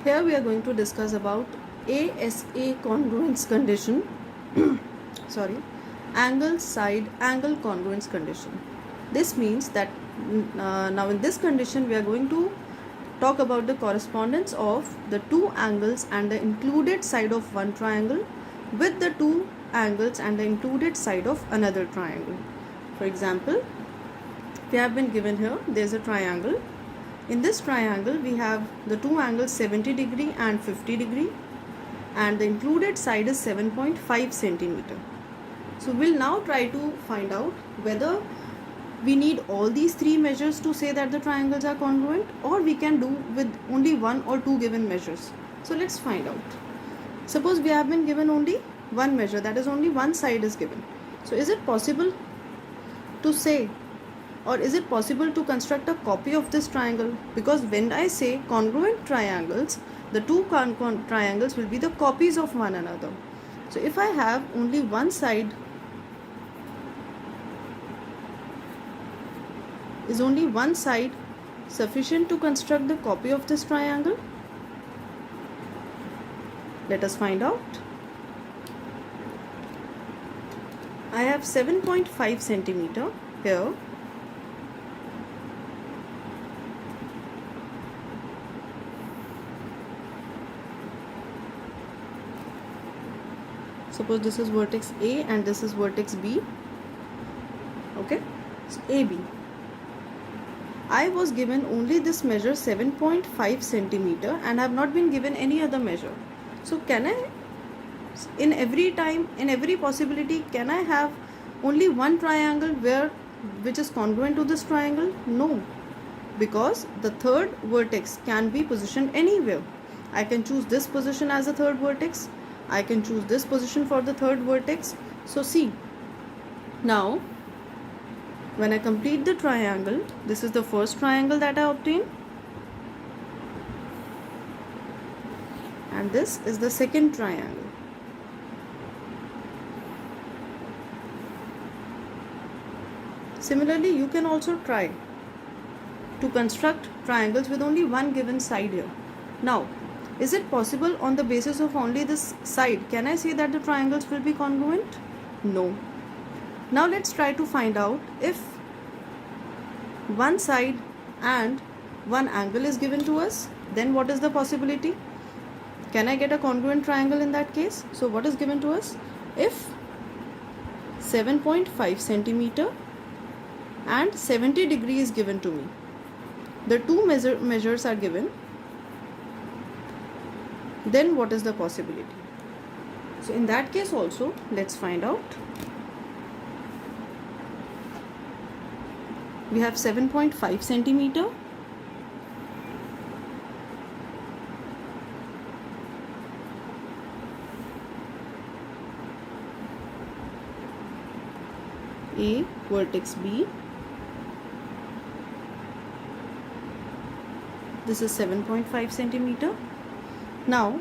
Here we are going to discuss about ASA congruence condition. Sorry, angle side angle congruence condition. This means that now in this condition we are going to talk about the correspondence of the two angles and the included side of one triangle with the two angles and the included side of another triangle. For example, we have been given here, there is a triangle. In this triangle we have the two angles 70 degree and 50 degree, and the included side is 7.5 centimeter. So we'll now try to find out whether we need all these three measures to say that the triangles are congruent, or we can do with only one or two given measures. So let's find out. Suppose we have been given only one measure, that is only one side is given. So is it possible to say, or is it possible to construct a copy of this triangle? Because when I say congruent triangles, the two triangles will be the copies of one another. So if I have only one side, is only one side sufficient to construct the copy of this triangle? Let us find out. I have 7.5 centimeter here. Suppose this is vertex A and this is vertex B. Okay, so AB. I was given only this measure 7.5 centimeter and have not been given any other measure. So can I, in every time, in every possibility, can I have only one triangle which is congruent to this triangle? No, because the third vertex can be positioned anywhere. I can choose this position as the third vertex. I can choose this position for the third vertex. So see, now when I complete the triangle, this is the first triangle that I obtained, and this is the second triangle. Similarly, you can also try to construct triangles with only one given side here. Now, is it possible on the basis of only this side, can I say that the triangles will be congruent? No. Now let's try to find out if one side and one angle is given to us, then what is the possibility? Can I get a congruent triangle in that case? So what is given to us? If 7.5 centimeter and 70 degree is given to me, the two measures are given, then what is the possibility? So in that case also, let's find out. We have 7.5 centimeter A, vertex B. This is 7.5 centimeter. Now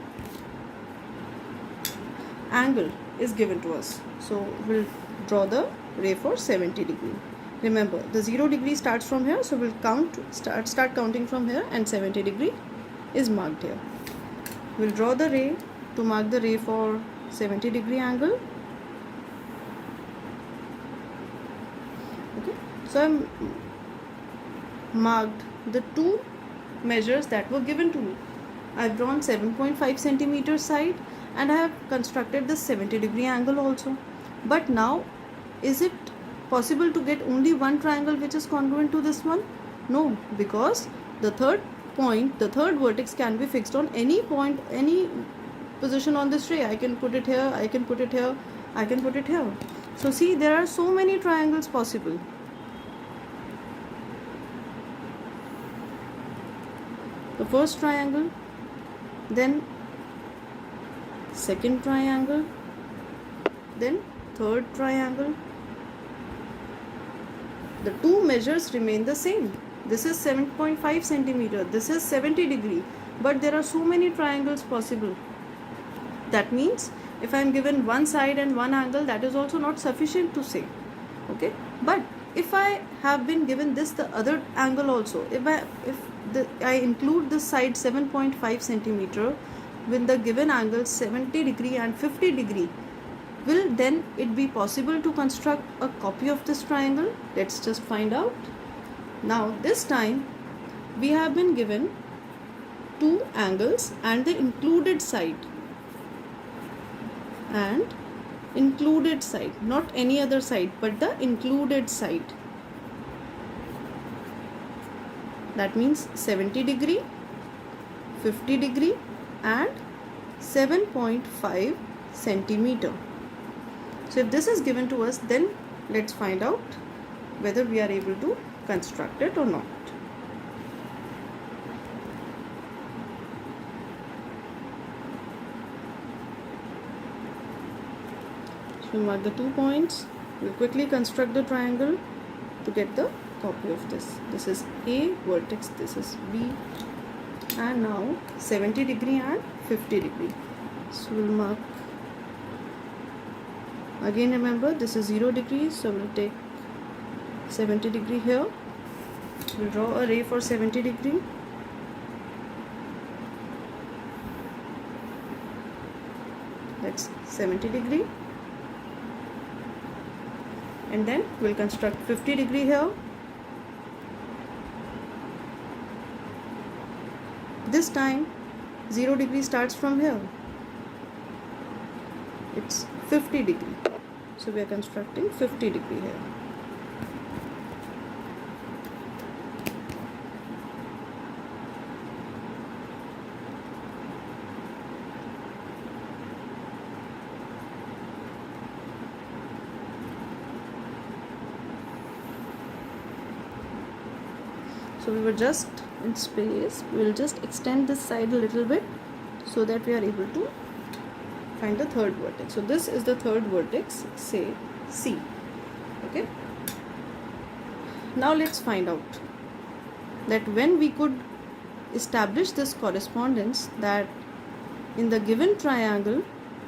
angle is given to us, so we'll draw the ray for 70 degree. Remember, the 0 degree starts from here, so we'll start counting from here, and 70 degree is marked here. We'll draw the ray to mark the ray for 70 degree angle. Okay, so I'm marked the two measures that were given to me. I've drawn 7.5 centimeter side and I have constructed the 70 degree angle also. But now, is it possible to get only one triangle which is congruent to this one? No, because the third point, the third vertex can be fixed on any point, any position on this ray. I can put it here, I can put it here, I can put it here. So see, there are so many triangles possible. The first triangle, then second triangle, then third triangle. The two measures remain the same. This is 7.5 centimeter, this is 70 degree, but there are so many triangles possible. That means if I am given one side and one angle, that is also not sufficient to say. Okay, but if I have been given this the other angle also, if I include the side 7.5 centimeter with the given angles 70 degree and 50 degree, will then it be possible to construct a copy of this triangle? Let's just find out. Now this time we have been given two angles and the included side, not any other side but the included side. That means 70 degree, 50 degree and 7.5 centimeter. So if this is given to us, then let's find out whether we are able to construct it or not. So we'll mark the 2 points. We'll quickly construct the triangle to get the copy of this. This is A vertex, this is B, and now 70 degree and 50 degree. So we'll mark, again remember this is 0 degrees, so we'll take 70 degree here. We'll draw a ray for 70 degree. That's 70 degree. And then we'll construct 50 degree here. This time 0 degree starts from here. It's 50 degree. So we are constructing 50 degree here. So we were just in space. We will just extend this side a little bit so that we are able to find the third vertex. So this is the third vertex, say C. Okay. Now let's find out that when we could establish this correspondence, that in the given triangle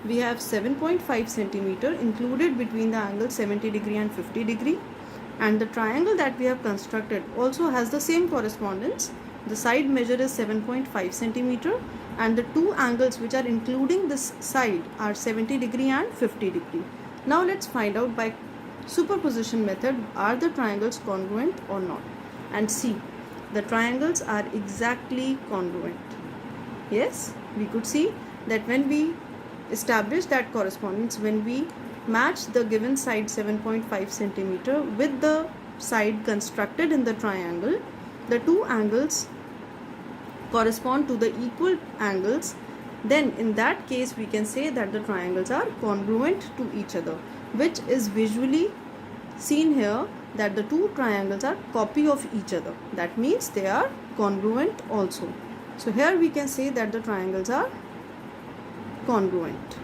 we have 7.5 centimeter included between the angle 70 degree and 50 degree. And the triangle that we have constructed also has the same correspondence. The side measure is 7.5 centimeter and the two angles which are including this side are 70 degree and 50 degree. Now let's find out by superposition method, are the triangles congruent or not? And see, the triangles are exactly congruent. Yes, we could see that when we establish that correspondence, when we match the given side 7.5 centimeter with the side constructed in the triangle, the two angles correspond to the equal angles, then in that case we can say that the triangles are congruent to each other, which is visually seen here that the two triangles are copy of each other. That means they are congruent also. So here we can say that the triangles are congruent.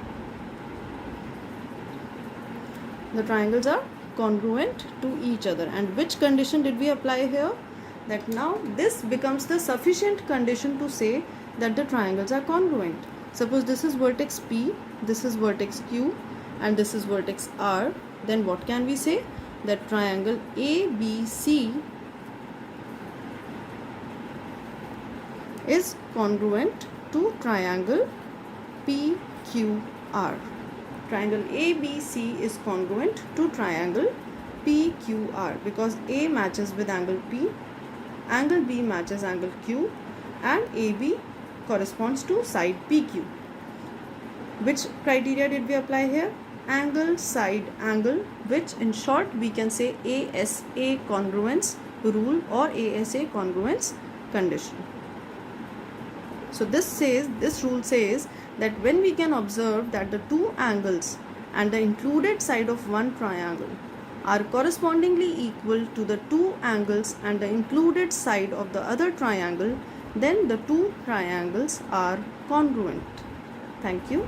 The triangles are congruent to each other. And which condition did we apply here? That now this becomes the sufficient condition to say that the triangles are congruent. Suppose this is vertex P, this is vertex Q, and this is vertex R. Then what can we say? That triangle ABC is congruent to triangle PQR. Triangle ABC is congruent to triangle PQR because A matches with angle P, angle B matches angle Q, and AB corresponds to side PQ. Which criteria did we apply here? Angle, side, angle, which in short we can say ASA congruence rule or ASA congruence condition. So this rule says that when we can observe that the two angles and the included side of one triangle are correspondingly equal to the two angles and the included side of the other triangle, then the two triangles are congruent. Thank you.